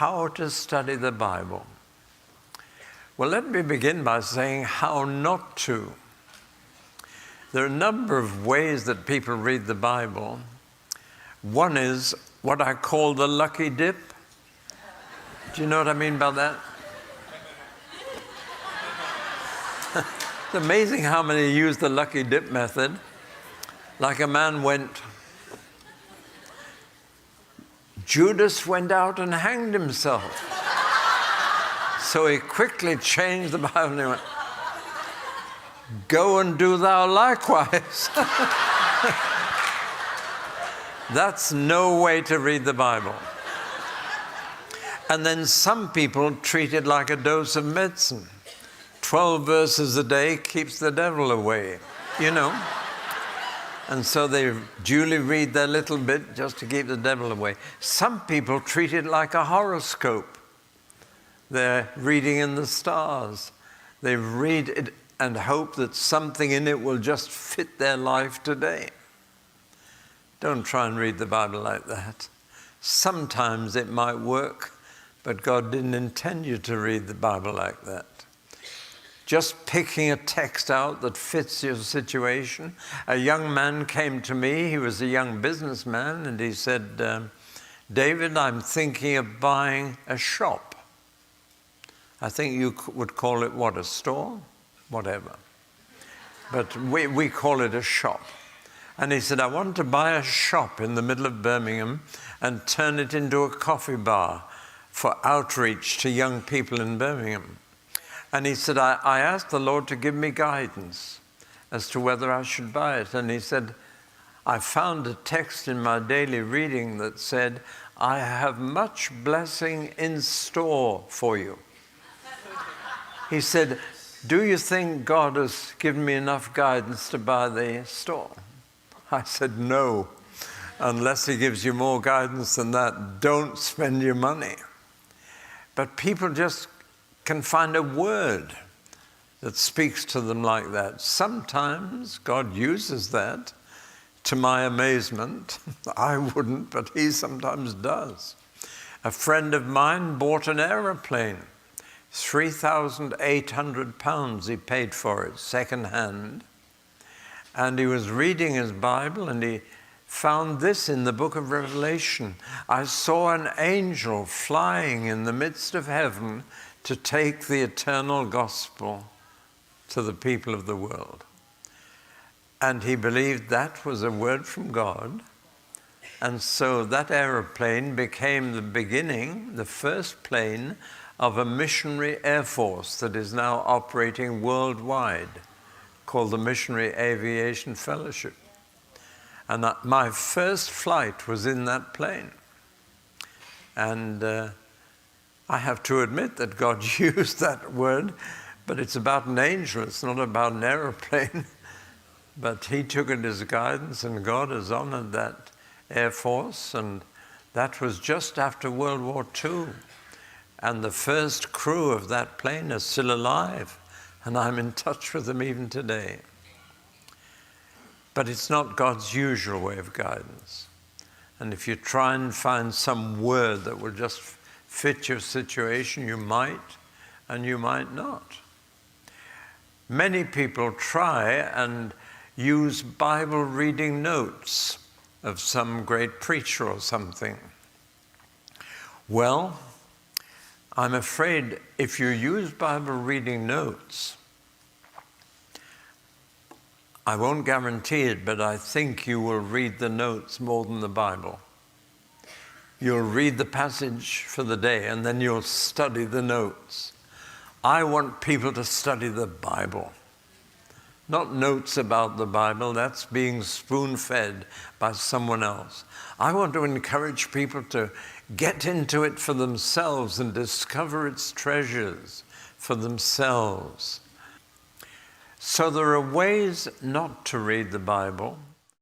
how to study the Bible. Well, let me begin by saying how not to. There are a number of ways that people read the Bible. One is what I call the lucky dip. Do you know what I mean by that? It's amazing how many use the lucky dip method. Like a man Judas went out and hanged himself. So he quickly changed the Bible and he went, go and do thou likewise. That's no way to read the Bible. And then some people treat it like a dose of medicine. 12 verses a day keeps the devil away, you know. And so they duly read their little bit just to keep the devil away. Some people treat it like a horoscope. They're reading in the stars. They read it and hope that something in it will just fit their life today. Don't try and read the Bible like that. Sometimes it might work, but God didn't intend you to read the Bible like that. Just picking a text out that fits your situation. A young man came to me, he was a young businessman, and he said, David, I'm thinking of buying a shop. I think you would call it what, a store? Whatever. But we call it a shop. And he said, I want to buy a shop in the middle of Birmingham and turn it into a coffee bar for outreach to young people in Birmingham. And he said, I asked the Lord to give me guidance as to whether I should buy it. And he said, I found a text in my daily reading that said, I have much blessing in store for you. He said, do you think God has given me enough guidance to buy the store? I said, no. Unless he gives you more guidance than that, don't spend your money. But people just can find a word that speaks to them like that. Sometimes God uses that, to my amazement. I wouldn't, but he sometimes does. A friend of mine bought an aeroplane. £3,800 he paid for it, second-hand. And he was reading his Bible and he found this in the book of Revelation. I saw an angel flying in the midst of heaven to take the eternal gospel to the people of the world. And he believed that was a word from God. And so that aeroplane became the beginning, the first plane of a missionary air force that is now operating worldwide, called the Missionary Aviation Fellowship. And my first flight was in that plane. And I have to admit that God used that word, but it's about an angel, it's not about an aeroplane. But he took it as guidance, and God has honored that Air Force, and that was just after World War II. And the first crew of that plane are still alive, and I'm in touch with them even today. But it's not God's usual way of guidance. And if you try and find some word that will just fit your situation, you might, and you might not. Many people try and use Bible reading notes of some great preacher or something. Well, I'm afraid if you use Bible reading notes, I won't guarantee it, but I think you will read the notes more than the Bible. You'll read the passage for the day and then you'll study the notes. I want people to study the Bible. Not notes about the Bible, that's being spoon-fed by someone else. I want to encourage people to get into it for themselves and discover its treasures for themselves. So there are ways not to read the Bible.